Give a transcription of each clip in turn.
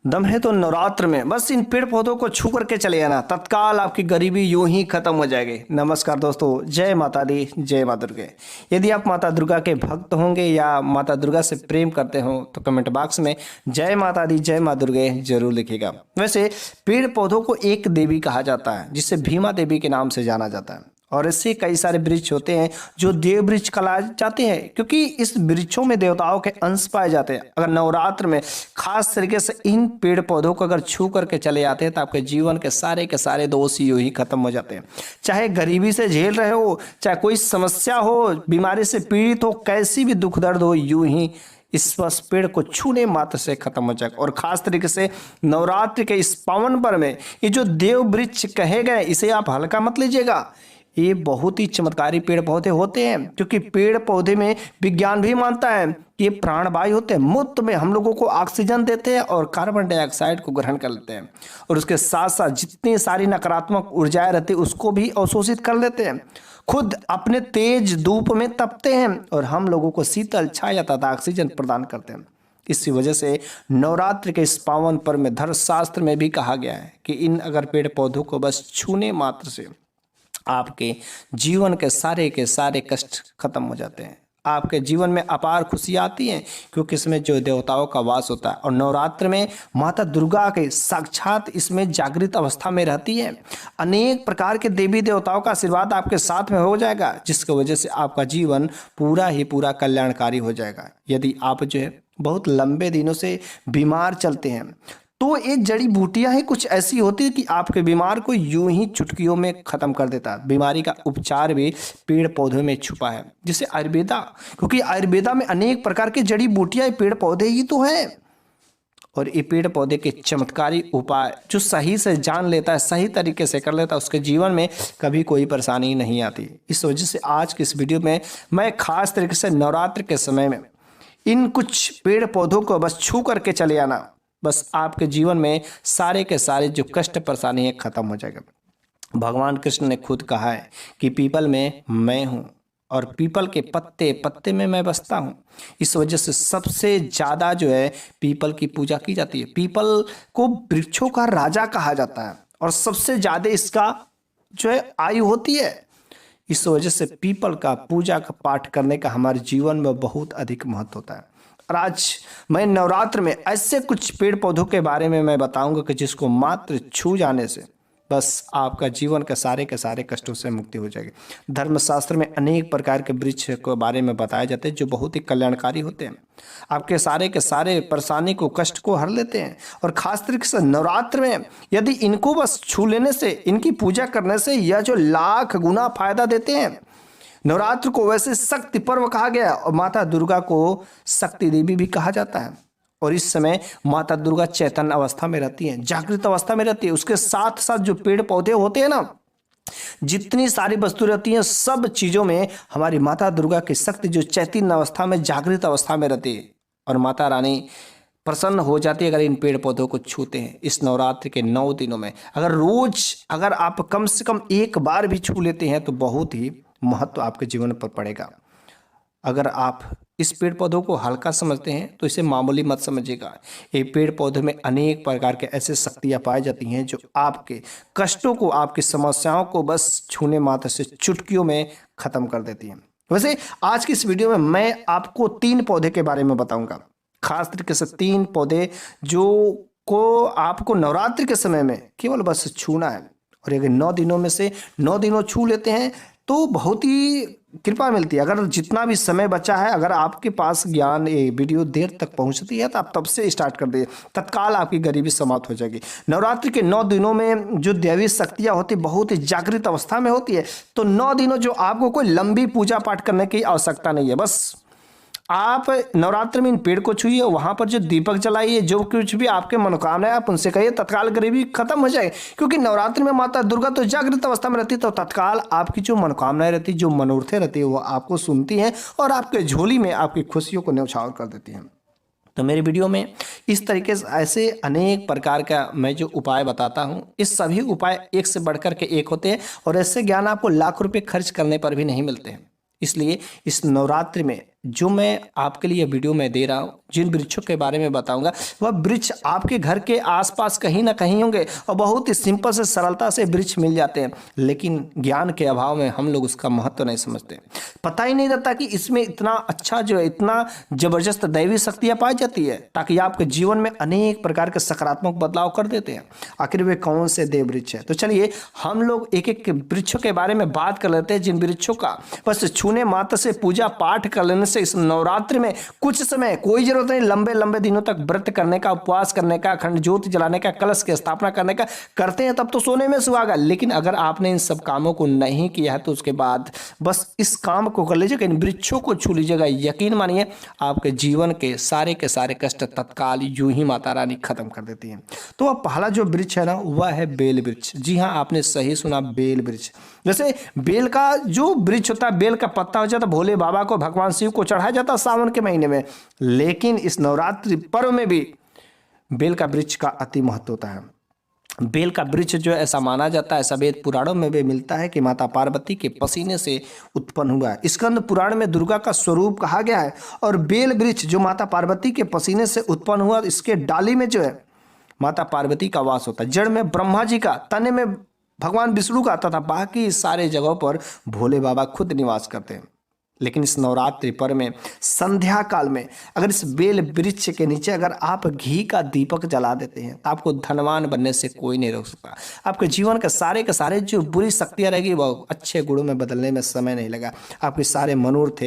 दम है तो नवरात्र में बस इन पेड़ पौधों को छू करके चले आना, तत्काल आपकी गरीबी यूं ही खत्म हो जाएगी। नमस्कार दोस्तों, जय माता दी, जय माँ दुर्गे। यदि आप माता दुर्गा के भक्त होंगे या माता दुर्गा से प्रेम करते हो तो कमेंट बॉक्स में जय माता दी, जय माँ दुर्गे जरूर लिखिएगा। वैसे पेड़ पौधों को एक देवी कहा जाता है, जिसे भीमा देवी के नाम से जाना जाता है। और ऐसे कई सारे वृक्ष होते हैं जो देव वृक्ष कहलाए जाते हैं, क्योंकि इस वृक्षों में देवताओं के अंश पाए जाते हैं। अगर नवरात्र में खास तरीके से इन पेड़ पौधों को अगर छू करके चले जाते हैं तो आपके जीवन के सारे दोष यूं ही खत्म हो जाते हैं। चाहे गरीबी से झेल रहे हो, चाहे कोई समस्या हो, बीमारी से पीड़ित हो, कैसी भी दुख दर्द हो, यूं ही इस बस पेड़ को छूने मात्र से खत्म हो जाएगा। और खास तरीके से नवरात्रि के इस पावन पर्व में ये जो देव वृक्ष कहे गए, इसे आप हल्का मत लीजिएगा। ये बहुत ही चमत्कारी पेड़ पौधे होते हैं, क्योंकि पेड़ पौधे में विज्ञान भी मानता है कि ये प्राणवायु होते हैं। मुफ्त में हम लोगों को ऑक्सीजन देते हैं और कार्बन डाइऑक्साइड को ग्रहण कर लेते हैं, और उसके साथ साथ जितनी सारी नकारात्मक ऊर्जाएं रहती है उसको भी अवशोषित कर लेते हैं। खुद अपने तेज धूप में तपते हैं और हम लोगों को शीतल छाया तथा ऑक्सीजन प्रदान करते हैं। इसी वजह से नवरात्र के इस पावन पर्व में धर्मशास्त्र में भी कहा गया है कि इन अगर पेड़ पौधों को बस छूने मात्र से आपके जीवन के सारे कष्ट खत्म हो जाते हैं। आपके जीवन में अपार खुशी आती है, क्योंकि इसमें जो देवताओं का वास होता है। और नवरात्र में माता दुर्गा के साक्षात इसमें जागृत अवस्था में रहती है। अनेक प्रकार के देवी देवताओं का आशीर्वाद आपके साथ में हो जाएगा, जिसकी वजह से आपका जीवन पूरा कल्याणकारी हो जाएगा। यदि आप जो है बहुत लंबे दिनों से बीमार चलते हैं तो ये जड़ी बूटियां ही कुछ ऐसी होती है कि आपके बीमार को यूं ही चुटकियों में खत्म कर देता है। बीमारी का उपचार भी पेड़ पौधों में छुपा है, जिसे आयुर्वेदा, क्योंकि आयुर्वेदा में अनेक प्रकार की जड़ी बूटियां पेड़ पौधे ही तो हैं। और ये पेड़ पौधे के चमत्कारी उपाय जो सही से जान लेता है, सही तरीके से कर लेता है, उसके जीवन में कभी कोई परेशानी नहीं आती। इस वजह से आज की इस वीडियो में मैं खास तरीके से नवरात्र के समय में इन कुछ पेड़ पौधों को बस छू करके चले आना, बस आपके जीवन में सारे के सारे जो कष्ट परेशानी है खत्म हो जाएगा। भगवान कृष्ण ने खुद कहा है कि पीपल में मैं हूँ और पीपल के पत्ते पत्ते में मैं बसता हूँ। इस वजह से सबसे ज़्यादा जो है पीपल की पूजा की जाती है। पीपल को वृक्षों का राजा कहा जाता है और सबसे ज़्यादा इसका जो है आयु होती है। इस वजह से पीपल का पूजा का पाठ करने का हमारे जीवन में बहुत अधिक महत्व होता है। और आज मैं नवरात्र में ऐसे कुछ पेड़ पौधों के बारे में मैं बताऊंगा कि जिसको मात्र छू जाने से बस आपका जीवन के सारे कष्टों से मुक्ति हो जाएगी। धर्मशास्त्र में अनेक प्रकार के वृक्ष के बारे में बताए जाते हैं जो बहुत ही कल्याणकारी होते हैं। आपके सारे के सारे परेशानी को, कष्ट को हर लेते हैं। और खास तरीके से नवरात्र में यदि इनको बस छू लेने से, इनकी पूजा करने से यह जो लाख गुना फायदा देते हैं। नवरात्र को वैसे शक्ति पर्व कहा गया और माता दुर्गा को शक्ति देवी भी कहा जाता है। और इस समय माता दुर्गा चैतन्य अवस्था में रहती हैं, जागृत अवस्था में रहती है। उसके साथ साथ जो पेड़ पौधे होते हैं ना, जितनी सारी वस्तु रहती हैं, सब चीजों में हमारी माता दुर्गा की शक्ति जो चैतन्य अवस्था में, जागृत अवस्था में रहती है। और माता रानी प्रसन्न हो जाती है अगर इन पेड़ पौधों को छूते हैं। इस नवरात्रि के 9 दिनों में अगर आप कम से कम एक बार भी छू लेते हैं तो बहुत ही महत्व आपके जीवन पर पड़ेगा। अगर आप इस पेड़ पौधों को हल्का समझते हैं तो इसे मामूली मत समझिएगा। ये पेड़ पौधों में अनेक प्रकार के ऐसे शक्तियाँ पाई जाती हैं जो आपके कष्टों को, आपकी समस्याओं को बस छूने मात्र से चुटकियों में खत्म कर देती हैं। वैसे आज की इस वीडियो में मैं आपको 3 पौधे के बारे में बताऊंगा। खास तरीके से 3 पौधे जो को आपको नवरात्रि के समय में केवल बस छूना है। और अगर 9 दिनों में से 9 दिनों छू लेते हैं तो बहुत ही कृपा मिलती है। अगर जितना भी समय बचा है, अगर आपके पास ज्ञान ये वीडियो देर तक पहुंचती है तो आप तब से स्टार्ट कर दीजिए, तत्काल आपकी गरीबी समाप्त हो जाएगी। नवरात्रि के 9 दिनों में जो दैवी शक्तियाँ होती बहुत ही जागृत अवस्था में होती है। तो 9 दिनों जो आपको कोई लंबी पूजा पाठ करने की आवश्यकता नहीं है। बस आप नवरात्र में इन पेड़ को छूइए, वहां पर जो दीपक जलाइए, जो कुछ भी आपके मनोकामनाएं आप उनसे कहिए, तत्काल गरीबी खत्म हो जाए। क्योंकि नवरात्र में माता दुर्गा तो जागृत अवस्था में रहती है, तो तत्काल आपकी जो मनोकामनाएं रहती, जो मनोरथें रहती है, वो आपको सुनती हैं और आपके झोली में आपकी खुशियों को न्यौछावर कर देती हैं। तो मेरे वीडियो में इस तरीके से ऐसे अनेक प्रकार का मैं जो उपाय बताता हूँ, इस सभी उपाय एक से बढ़कर के एक होते हैं और ऐसे ज्ञान आपको लाख रुपए खर्च करने पर भी नहीं मिलते हैं। इसलिए इस नवरात्रि में जो मैं आपके लिए वीडियो में दे रहा हूँ, जिन वृक्षों के बारे में बताऊंगा, वह वृक्ष आपके घर के आसपास कहीं ना कहीं होंगे और बहुत ही सिंपल से सरलता से वृक्ष मिल जाते हैं। लेकिन ज्ञान के अभाव में हम लोग उसका महत्व नहीं समझते, पता ही नहीं रहता कि इसमें इतना अच्छा जो है, इतना जबरदस्त दैवी शक्तियाँ पाई जाती है ताकि आपके जीवन में अनेक प्रकार के सकारात्मक बदलाव कर देते हैं। आखिर वे कौन से देव वृक्ष है? तो चलिए हम लोग एक एक वृक्षों के बारे में बात कर लेते हैं, जिन वृक्षों का बस छूने मात्र से पूजा पाठ कर लेने से इस नवरात्रि में कुछ समय, कोई जरूरत नहीं लंबे लंबे दिनों तक व्रत करने का, उपवास करने का, अखंड ज्योति जलाने का, कलश की स्थापना करने का करते हैं, तब तो सोने में सुहागा। लेकिन अगर आपने इन सब कामों को नहीं किया है तो उसके बाद बस इस काम को कर लीजिएगा, इन वृक्षों को छू लीजिएगा, यकीन मानिए आपके जीवन के सारे कष्ट तत्काल यूं ही माता रानी खत्म कर देती हैं। तो अब पहला जो वृक्ष है ना, वह है बेल वृक्ष। जी हाँ, आपने सही सुना, बेल वृक्ष। जैसे बेल का जो वृक्ष होता है, बेल का पत्ता हो जाता है, भोले बाबा को, भगवान शिव को चढ़ाया जाता है सावन के महीने में। लेकिन इस नवरात्रि पर्व में भी बेल का वृक्ष का अति महत्व होता है। बेल का वृक्ष जो ऐसा माना जाता है, वेद पुराणों में भी मिलता है कि माता पार्वती के पसीने से उत्पन्न हुआ है। स्कंद पुराण में दुर्गा का स्वरूप कहा गया है। और बेल वृक्ष जो माता पार्वती के पसीने से उत्पन्न हुआ, इसके डाली में जो है माता पार्वती का वास होता है, जड़ में ब्रह्मा जी का, तने में भगवान विष्णु का, तथा बाकी सारे जगहों पर भोले बाबा खुद निवास करते हैं। लेकिन इस नवरात्रि पर्व में संध्या काल में अगर इस बेल वृक्ष के नीचे अगर आप घी का दीपक जला देते हैं तो आपको धनवान बनने से कोई नहीं रोक सकता। आपके जीवन के सारे जो बुरी शक्तियां रहेगी वह अच्छे गुणों में बदलने में समय नहीं लगा। आपके सारे मनोरथ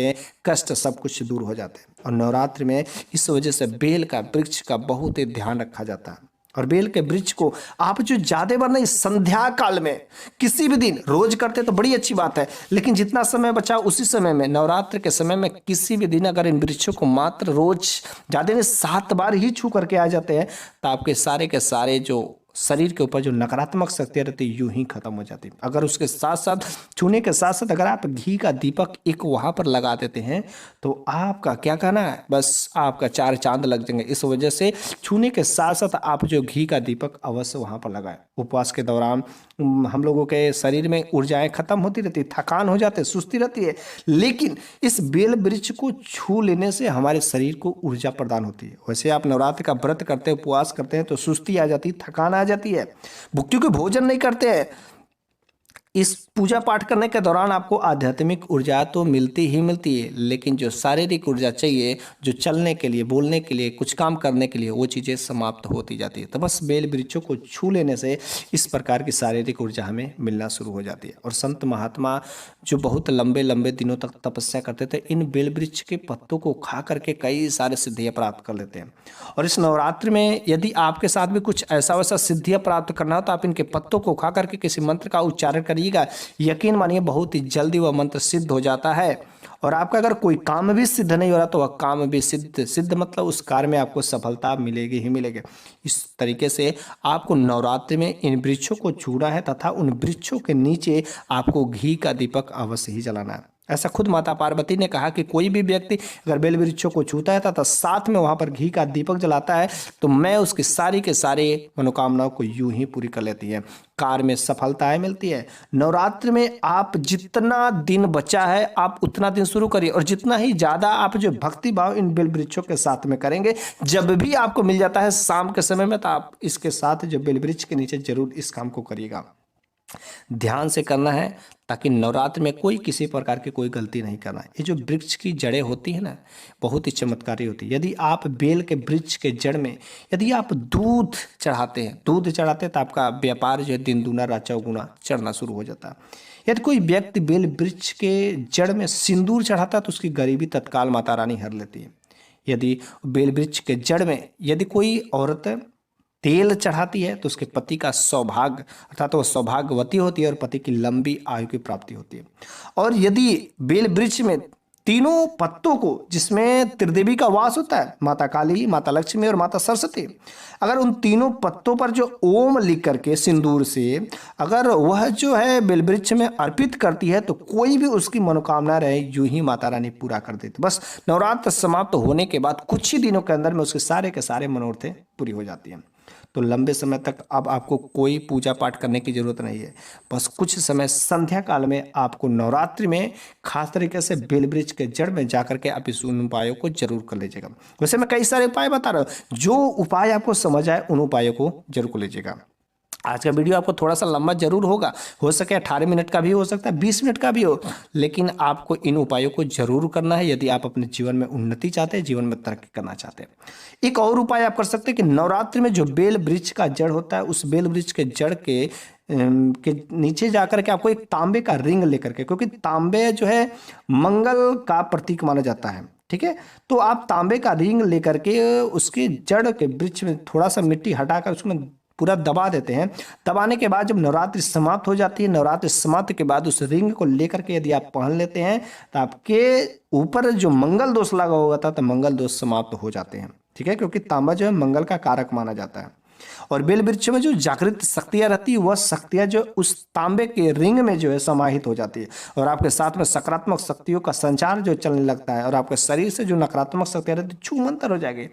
कष्ट सब कुछ दूर हो जाते हैं। और नवरात्रि में इस वजह से बेल का वृक्ष का बहुत ही ध्यान रखा जाता है। और बेल के वृक्ष को आप जो ज्यादा बार नहीं, संध्या काल में किसी भी दिन, रोज करते तो बड़ी अच्छी बात है, लेकिन जितना समय बचा उसी समय में, नवरात्र के समय में किसी भी दिन अगर इन वृक्षों को मात्र रोज ज्यादा नहीं 7 बार ही छू करके आ जाते हैं तो आपके सारे के सारे जो शरीर के ऊपर जो नकारात्मक शक्तियाँ रहती है यूं ही खत्म हो जाती है। अगर उसके साथ साथ, छूने के साथ साथ अगर आप घी का दीपक एक वहाँ पर लगा देते हैं तो आपका क्या कहना है, बस आपका 4 चांद लग जाएंगे। इस वजह से छूने के साथ साथ आप जो घी का दीपक अवश्य वहाँ पर लगाएं। उपवास के दौरान हम लोगों के शरीर में ऊर्जाएं खत्म होती रहती है, थकान हो जाती है, सुस्ती रहती है, लेकिन इस बेल वृक्ष को छू लेने से हमारे शरीर को ऊर्जा प्रदान होती है। वैसे आप नवरात्र का व्रत करते हैं, उपवास करते हैं तो सुस्ती आ जाती है, थकान आ जाती है, क्योंकि भोजन नहीं करते हैं। इस पूजा पाठ करने के दौरान आपको आध्यात्मिक ऊर्जा तो मिलती ही मिलती है, लेकिन जो शारीरिक ऊर्जा चाहिए, जो चलने के लिए, बोलने के लिए, कुछ काम करने के लिए, वो चीज़ें समाप्त होती जाती है। तो बस बेल वृक्षों को छू लेने से इस प्रकार की शारीरिक ऊर्जा हमें मिलना शुरू हो जाती है। और संत महात्मा जो बहुत लंबे लंबे दिनों तक तपस्या करते थे, इन बेल वृक्ष के पत्तों को खा करके कई सारे सिद्धियाँ प्राप्त कर लेते हैं। और इस नवरात्रि में यदि आपके साथ भी कुछ ऐसा वैसा सिद्धियाँ प्राप्त करना हो तो आप इनके पत्तों को खा करके किसी मंत्र का उच्चारण करिएगा, यकीन मानिए बहुत ही जल्दी वह मंत्र सिद्ध हो जाता है। और आपका अगर कोई काम भी सिद्ध नहीं हो रहा तो वह काम भी सिद्ध मतलब उस कार्य में आपको सफलता मिलेगी ही मिलेगी। इस तरीके से आपको नवरात्रि में इन वृक्षों को छूना है तथा उन वृक्षों के नीचे आपको घी का दीपक अवश्य ही जलाना है। ऐसा खुद माता पार्वती ने कहा कि कोई भी व्यक्ति अगर बेल वृक्षों को छूता है तथा साथ में वहां पर घी का दीपक जलाता है तो मैं उसकी सारी के सारे मनोकामनाओं को यूं ही पूरी कर लेती है, कार्य में सफलताएं मिलती है। नवरात्रि में आप जितना दिन बचा है आप उतना दिन शुरू करिए, और जितना ही ज्यादा आप जो भक्ति भाव इन बेल वृक्षों के साथ में करेंगे, जब भी आपको मिल जाता है शाम के समय में, तो आप इसके साथ जो बेल वृक्ष के नीचे जरूर इस काम को करिएगा। ध्यान से करना है ताकि नवरात्र में कोई किसी प्रकार की कोई गलती नहीं करना है। ये जो वृक्ष की जड़ें होती है ना, बहुत ही चमत्कारी होती है। यदि आप बेल के वृक्ष के जड़ में यदि आप दूध चढ़ाते हैं तो आपका व्यापार जो है दिन दूना रात चौगुना चढ़ना शुरू हो जाता है। यदि कोई व्यक्ति बेल वृक्ष के जड़ में सिंदूर चढ़ाता है तो उसकी गरीबी तत्काल माता रानी हर लेती है। यदि बेल वृक्ष के जड़ में यदि कोई औरत तेल चढ़ाती है तो उसके पति का सौभाग्य अर्थात वो सौभाग्यवती होती है और पति की लंबी आयु की प्राप्ति होती है। और यदि बेल वृक्ष में तीनों पत्तों को, जिसमें त्रिदेवी का वास होता है, माता काली, माता लक्ष्मी और माता सरस्वती, अगर उन तीनों पत्तों पर जो ओम लिख करके सिंदूर से अगर वह जो है बेल वृक्ष में अर्पित करती है तो कोई भी उसकी मनोकामना रहे यूं ही माता रानी पूरा कर देती। बस नवरात्र समाप्त होने के बाद कुछ ही दिनों के अंदर में उसके सारे के सारे मनोरथें पूरी हो जाती हैं। तो लंबे समय तक अब आपको कोई पूजा पाठ करने की जरूरत नहीं है। बस कुछ समय संध्या काल में आपको नवरात्रि में खास तरीके से बेल वृक्ष के जड़ में जाकर के आप इस उन उपायों को जरूर कर लीजिएगा। वैसे मैं कई सारे उपाय बता रहा हूँ, जो उपाय आपको समझ आए उन उपायों को जरूर कर लीजिएगा। आज का वीडियो आपको थोड़ा सा लंबा जरूर होगा, हो सके 18 मिनट का भी हो सकता है, 20 मिनट का भी हो, लेकिन आपको इन उपायों को जरूर करना है यदि आप अपने जीवन में उन्नति चाहते हैं, जीवन में तरक्की करना चाहते हैं। एक और उपाय आप कर सकते हैं कि नवरात्रि में जो बेल वृक्ष का जड़ होता है, उस बेल वृक्ष के जड़ के नीचे जाकर के आपको एक तांबे का रिंग लेकर के, क्योंकि तांबे जो है मंगल का प्रतीक माना जाता है, ठीक है। तो आप तांबे का रिंग लेकर के उसके जड़ के वृक्ष में थोड़ा सा मिट्टी हटाकर उसमें पूरा दबा देते हैं। दबाने के बाद जब नवरात्रि समाप्त हो जाती है, नवरात्रि समाप्त के बाद उस रिंग को लेकर के यदि आप पहन लेते हैं तो आपके ऊपर जो मंगल दोष लगा हुआ था तो मंगल दोष समाप्त हो जाते हैं, ठीक है, क्योंकि तांबा जो है मंगल का कारक माना जाता है। और बेल वृक्ष में जो जागृत शक्तियां रहती है वह शक्तियां जो उस तांबे के रिंग में जो है समाहित हो जाती है और आपके साथ में सकारात्मक शक्तियों का संचार जो चलने लगता है और आपके शरीर से जो नकारात्मक शक्तियां रहती है छूमंतर हो जाएगी।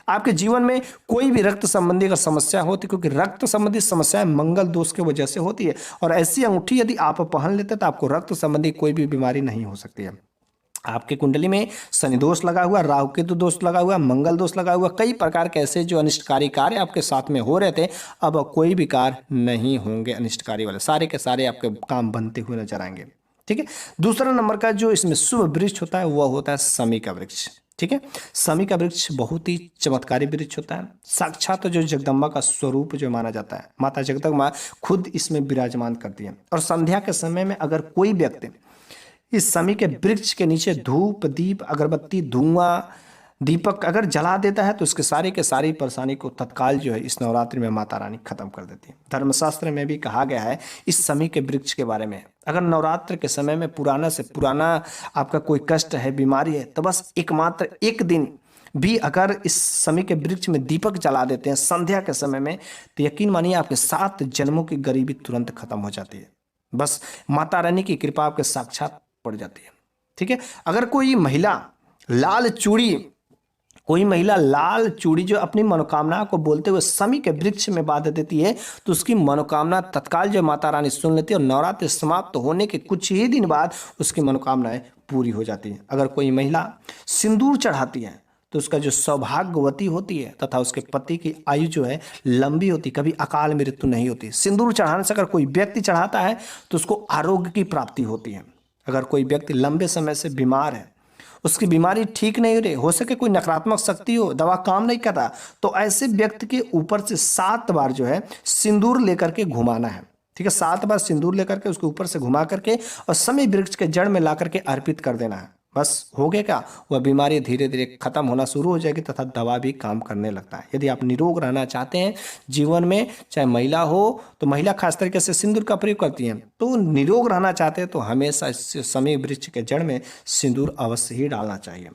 आपके जीवन में कोई भी रक्त संबंधी अगर समस्या होती, क्योंकि रक्त संबंधी समस्याएं मंगल दोष की वजह से होती है, और ऐसी अंगूठी यदि आप पहन लेते तो आपको रक्त संबंधी कोई भी बीमारी नहीं हो सकती है। आपके कुंडली में शनि दोष लगा हुआ, राहु केतु दोष लगा हुआ, मंगल दोष लगा हुआ, कई प्रकार के ऐसे जो अनिष्टकारी कार्य आपके साथ में हो रहे थे, अब कोई भी कार्य नहीं होंगे अनिष्टकारी वाले, सारे के सारे आपके काम बनते हुए नजर आएंगे, ठीक है। दूसरा नंबर का जो इसमें शुभ वृक्ष होता है वह होता है समी का वृक्ष, ठीक है। समी का वृक्ष बहुत ही चमत्कारी वृक्ष होता है, साक्षात जो जगदम्बा का स्वरूप जो माना जाता है, माता जगदम्बा खुद इसमें विराजमान करती है। और संध्या के समय में अगर कोई व्यक्ति इस समी के वृक्ष के नीचे धूप दीप अगरबत्ती धुआं दीपक अगर जला देता है तो उसके सारी के सारी परेशानी को तत्काल जो है इस नवरात्रि में माता रानी खत्म कर देती है। धर्मशास्त्र में भी कहा गया है इस समी के वृक्ष के बारे में, अगर नवरात्र के समय में पुराना से पुराना आपका कोई कष्ट है, बीमारी है, तो बस एकमात्र एक दिन भी अगर इस समी के वृक्ष में दीपक जला देते हैं संध्या के समय में, तो यकीन मानिए आपके 7 जन्मों की गरीबी तुरंत खत्म हो जाती है। बस माता रानी की कृपा आपके साक्षात पड़ जाती है, ठीक है। अगर कोई महिला लाल चूड़ी जो अपनी मनोकामना को बोलते हुए समी के वृक्ष में बांध देती है तो उसकी मनोकामना तत्काल जो माता रानी सुन लेती है और नवरात्रि समाप्त होने के कुछ ही दिन बाद उसकी मनोकामनाएं पूरी हो जाती है। अगर कोई महिला सिंदूर चढ़ाती है तो उसका जो सौभाग्यवती होती है तथा उसके पति की आयु जो है लंबी होती, कभी अकाल मृत्यु नहीं होती। सिंदूर चढ़ाने से अगर कोई व्यक्ति चढ़ाता है तो उसको आरोग्य की प्राप्ति होती है। अगर कोई व्यक्ति लंबे समय से बीमार है, उसकी बीमारी ठीक नहीं हो रही, हो सके कोई नकारात्मक शक्ति हो, दवा काम नहीं कर रहा, तो ऐसे व्यक्ति के ऊपर से 7 बार जो है सिंदूर लेकर के घुमाना है, ठीक है। 7 बार सिंदूर लेकर के उसके ऊपर से घुमा करके और समी वृक्ष के जड़ में ला करके अर्पित कर देना है। बस हो गया क्या, वह बीमारी धीरे धीरे खत्म होना शुरू हो जाएगी तथा दवा भी काम करने लगता है। यदि आप निरोग रहना चाहते हैं जीवन में, चाहे महिला हो तो महिला खास तरीके से सिंदूर का प्रयोग करती हैं, तो निरोग रहना चाहते हैं तो हमेशा इस समी वृक्ष के जड़ में सिंदूर अवश्य ही डालना चाहिए,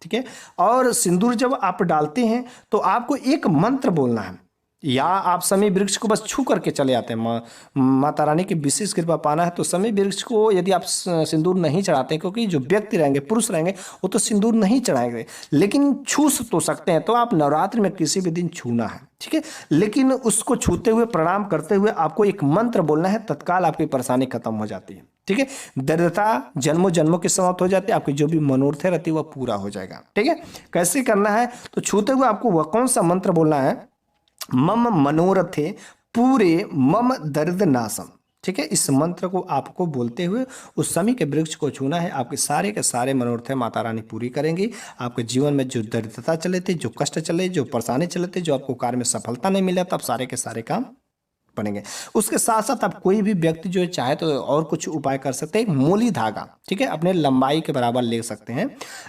ठीक है। और सिंदूर जब आप डालते हैं तो आपको एक मंत्र बोलना है, या आप समी वृक्ष को बस छू करके चले आते हैं। माता रानी की विशेष कृपा पाना है तो समी वृक्ष को यदि आप सिंदूर नहीं चढ़ाते, क्योंकि जो व्यक्ति रहेंगे पुरुष रहेंगे वो तो सिंदूर नहीं चढ़ाएंगे, लेकिन छू तो सकते हैं। तो आप नवरात्रि में किसी भी दिन छूना है, ठीक है, लेकिन उसको छूते हुए प्रणाम करते हुए आपको एक मंत्र बोलना है, तत्काल आपकी परेशानी खत्म हो जाती है, ठीक है। दरिद्रता जन्मों जन्मों की समाप्त हो जाती है, आपकी जो भी मनोरथ रहती है वह पूरा हो जाएगा, ठीक है। कैसे करना है तो छूते हुए आपको वह कौन सा मंत्र बोलना है, मम मनोरथे पूरे मम दरिद्र नाशम, ठीक है। इस मंत्र को आपको बोलते हुए उस समी के वृक्ष को छूना है, आपके सारे के सारे मनोरथ माता रानी पूरी करेंगी। आपके जीवन में जो दरिद्रता चले थे, जो कष्ट चले, जो परेशानी चले थे, जो आपको कार्य में सफलता नहीं मिला, तब सारे के सारे काम बनेंगे। उसके साथ साथ आप कोई भी व्यक्ति जो चाहे तो और कुछ उपाय कर सकते हैं। मूली धागा, ठीक है, अपने लंबाई के बराबर ले सकते हैं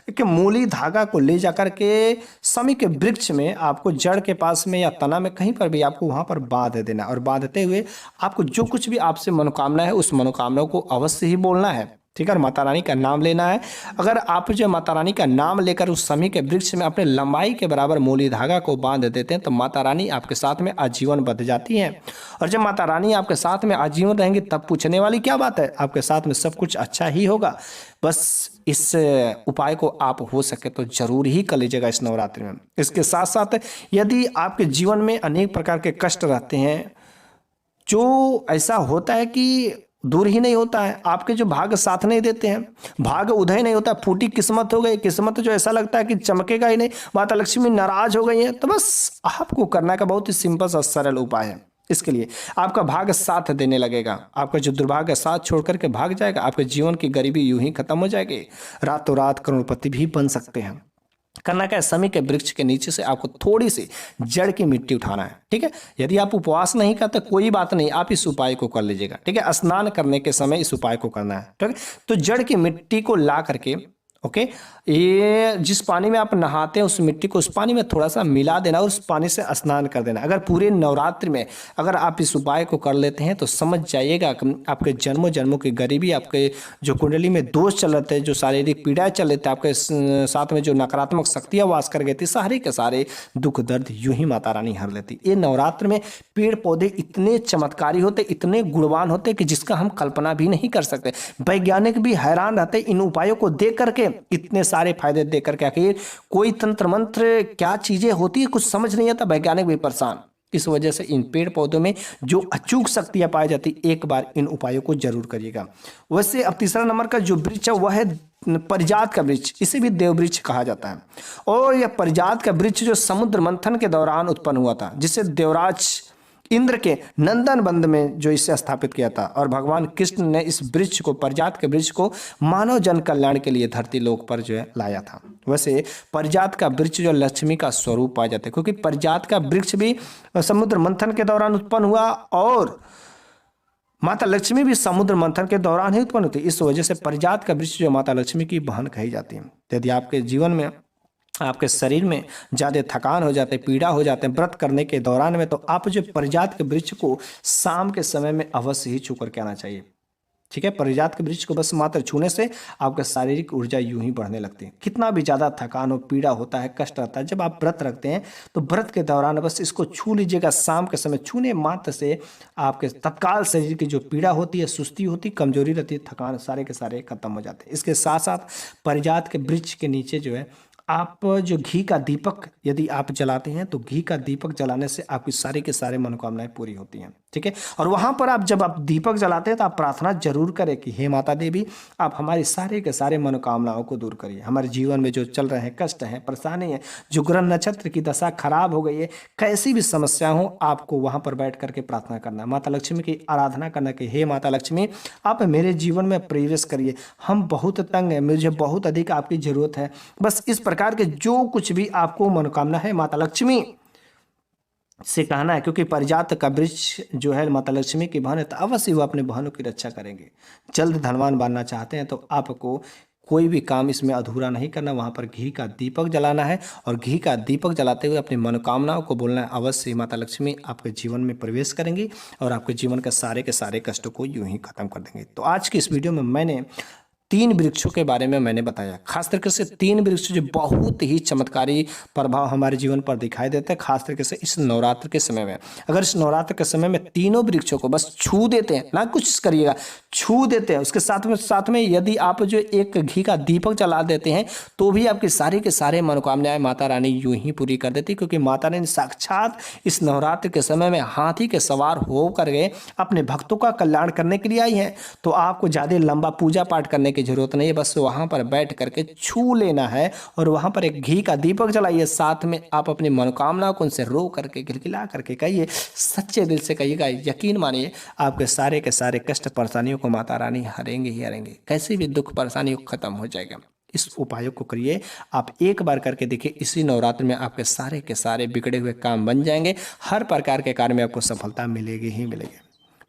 कि मूली धागा को ले जाकर के समी के वृक्ष में आपको जड़ के पास में या तना में कहीं पर भी आपको वहां पर बांध देना, और बांधते हुए आपको जो कुछ भी आपसे मनोकामना है उस मनोकामना को अवश्य ही बोलना है, ठीक है, और माता रानी का नाम लेना है। अगर आप जो माता रानी का नाम लेकर उस समी के वृक्ष में अपने लंबाई के बराबर मूली धागा को बांध देते हैं तो माता रानी आपके साथ में आजीवन बंध जाती हैं। और जब माता रानी आपके साथ में आजीवन रहेंगी तब पूछने वाली क्या बात है, आपके साथ में सब कुछ अच्छा ही होगा। बस इस उपाय को आप हो सके तो जरूर ही कर लीजिएगा इस नवरात्रि में। इसके साथ साथ यदि आपके जीवन में अनेक प्रकार के कष्ट रहते हैं, जो ऐसा होता है कि दूर ही नहीं होता है, आपके जो भाग्य साथ नहीं देते हैं, भाग्य उदय नहीं होता, फूटी किस्मत हो गई, किस्मत जो ऐसा लगता है कि चमकेगा ही नहीं, माता लक्ष्मी नाराज हो गई है, तो बस आपको करना का बहुत ही सिंपल सा सरल उपाय है। इसके लिए आपका भाग्य साथ देने लगेगा, आपका जो दुर्भाग्य साथ छोड़ करके भाग जाएगा, आपके जीवन की गरीबी यूं ही खत्म हो जाएगी, रातों रात करोड़पति भी बन सकते हैं। करना क्या है, समी के वृक्ष के नीचे से आपको थोड़ी सी जड़ की मिट्टी उठाना है। ठीक है, यदि आप उपवास नहीं करते कोई बात नहीं, आप इस उपाय को कर लीजिएगा। ठीक है, स्नान करने के समय इस उपाय को करना है। ठीक है, तो जड़ की मिट्टी को ला करके ओके, ये जिस पानी में आप नहाते हैं उस मिट्टी को उस पानी में थोड़ा सा मिला देना और उस पानी से स्नान कर देना। अगर पूरे नवरात्रि में अगर आप इस उपाय को कर लेते हैं तो समझ जाइएगा आपके जन्मों जन्मों की गरीबी, आपके जो कुंडली में दोष चल रहे थे, जो शारीरिक पीड़ा चल रहे थे, आपके साथ में जो नकारात्मक शक्तियाँ वास कर गई थी, सारे के सारे दुख दर्द यूं ही माता रानी हर लेती। ये नवरात्र में पेड़ पौधे इतने चमत्कारी होते, इतने गुणवान होते कि जिसका हम कल्पना भी नहीं कर सकते। वैज्ञानिक भी हैरान रहते इन उपायों को देख करके, इतने सारे फायदे देख करके। आखिर कोई तंत्र मंत्र क्या चीजें होती है कुछ समझ नहीं आता, वैज्ञानिक भी परेशान। इस वजह से इन पेड़ पौधों में जो अचूक शक्तियां पाई जाती, एक बार इन उपायों को जरूर करिएगा। वैसे अब तीसरा नंबर का जो वृक्ष है वह है परिजात का वृक्ष, इसे भी देव वृक्ष कहा जाता है। और यह परिजात का वृक्ष जो समुद्र मंथन के दौरान उत्पन्न हुआ था, जिसे देवराज इंद्र के नंदन बंद में जो इसे स्थापित किया था, और भगवान कृष्ण ने इस वृक्ष को, परिजात के वृक्ष को मानव जन कल्याण के लिए धरती लोक पर जो है लाया था। वैसे परिजात का वृक्ष जो लक्ष्मी का स्वरूप पाया जाता है, क्योंकि परिजात का वृक्ष भी समुद्र मंथन के दौरान उत्पन्न हुआ और माता लक्ष्मी भी समुद्र मंथन के दौरान ही उत्पन्न होती है। इस वजह से परिजात का वृक्ष जो माता लक्ष्मी की बहन कही जाती है। यदि आपके जीवन में, आपके शरीर में ज़्यादा थकान हो जाते, पीड़ा हो जाते हैं व्रत करने के दौरान में, तो आप जो परिजात के वृक्ष को शाम के समय में अवश्य ही छू करके आना चाहिए। ठीक है, परिजात के वृक्ष को बस मात्र छूने से आपका शारीरिक ऊर्जा यूं ही बढ़ने लगती है। कितना भी ज़्यादा थकान हो, पीड़ा होता है, कष्ट रहता है, जब आप व्रत रखते हैं तो व्रत के दौरान बस इसको छू लीजिएगा। शाम के समय छूने मात्र से आपके तत्काल शरीर की जो पीड़ा होती है, सुस्ती होती, कमजोरी रहती है, थकान सारे के सारे खत्म हो जाते हैं। इसके साथ साथ परिजात के वृक्ष के नीचे जो है आप जो घी का दीपक यदि आप जलाते हैं तो घी का दीपक जलाने से आपकी सारी के सारे मनोकामनाएं पूरी होती हैं। ठीक है, और वहां पर आप जब आप दीपक जलाते हैं तो आप प्रार्थना जरूर करें कि हे माता देवी, आप हमारी सारे के सारे मनोकामनाओं को दूर करिए। हमारे जीवन में जो चल रहे हैं कष्ट हैं, परेशानी है, जो ग्रह नक्षत्र की दशा खराब हो गई है, कैसी भी समस्या हो, आपको वहां पर बैठ करके प्रार्थना करना है, माता लक्ष्मी की आराधना करना कि हे माता लक्ष्मी, आप मेरे जीवन में प्रवेश करिए, हम बहुत तंग हैं, मुझे बहुत अधिक आपकी जरूरत है। बस इस प्रकार के जो कुछ भी आपको मनोकामना है माता लक्ष्मी से कहना है, क्योंकि परिजात का वृक्ष जो है माता लक्ष्मी की बहन है, तो अवश्य वो अपने बहनों की रक्षा करेंगे। जल्द धनवान बनना चाहते हैं तो आपको कोई भी काम इसमें अधूरा नहीं करना, वहाँ पर घी का दीपक जलाना है और घी का दीपक जलाते हुए अपनी मनोकामनाओं को बोलना है। अवश्य माता लक्ष्मी आपके जीवन में प्रवेश करेंगी और आपके जीवन के सारे कष्टों को यूं ही खत्म कर देंगे। तो आज की इस वीडियो में मैंने 3 वृक्षों के बारे में मैंने बताया, खास तरीके से 3 वृक्ष जो बहुत ही चमत्कारी प्रभाव हमारे जीवन पर दिखाई देते हैं, खास तरीके से इस नवरात्र के समय में। अगर इस नवरात्र के समय में तीनों वृक्षों को बस छू देते हैं, ना कुछ करिएगा, छू देते हैं, उसके साथ में यदि आप जो एक घी का दीपक जला देते हैं तो भी आपकी सारी के सारे मनोकामनाएं माता रानी यूं ही पूरी कर देती, क्योंकि माता रानी साक्षात इस नवरात्र के समय में हाथी के सवार होकर गए अपने भक्तों का कल्याण करने के लिए आई हैं। तो आपको ज़्यादा लंबा पूजा पाठ करने की जरूरत नहीं है, बस वहां पर बैठ करके छू लेना है और वहां पर एक घी का दीपक जलाइए। साथ में आप अपनी मनोकामना को उनसे रो करके, गिलगिला करके कहिए, सच्चे दिल से कहिएगा, यकीन मानिए आपके सारे के सारे कष्ट परेशानियों को माता रानी हरेंगे ही हरेंगे, कैसे भी दुख परेशानी खत्म हो जाएगा। इस उपायों को करिए, आप एक बार करके देखिए, इसी नवरात्र में आपके सारे के सारे बिगड़े हुए काम बन जाएंगे, हर प्रकार के कार्य में आपको सफलता मिलेगी ही मिलेगी।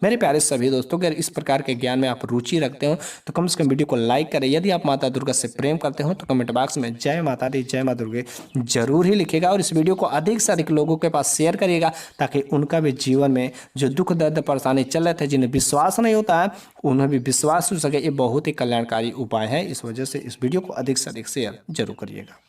मेरे प्यारे सभी दोस्तों, अगर इस प्रकार के ज्ञान में आप रुचि रखते हो तो कम से कम वीडियो को लाइक करें। यदि आप माता दुर्गा से प्रेम करते हो तो कमेंट बॉक्स में जय माता दी जय मां दुर्गे जरूर ही लिखिएगा और इस वीडियो को अधिक से अधिक लोगों के पास शेयर करिएगा, ताकि उनका भी जीवन में जो दुख दर्द परेशानी चल रहे थे, जिन्हें विश्वास नहीं होता है, उन्हें भी विश्वास हो सके। ये बहुत ही कल्याणकारी उपाय है, इस वजह से इस वीडियो को अधिक से अधिक शेयर जरूर करिएगा।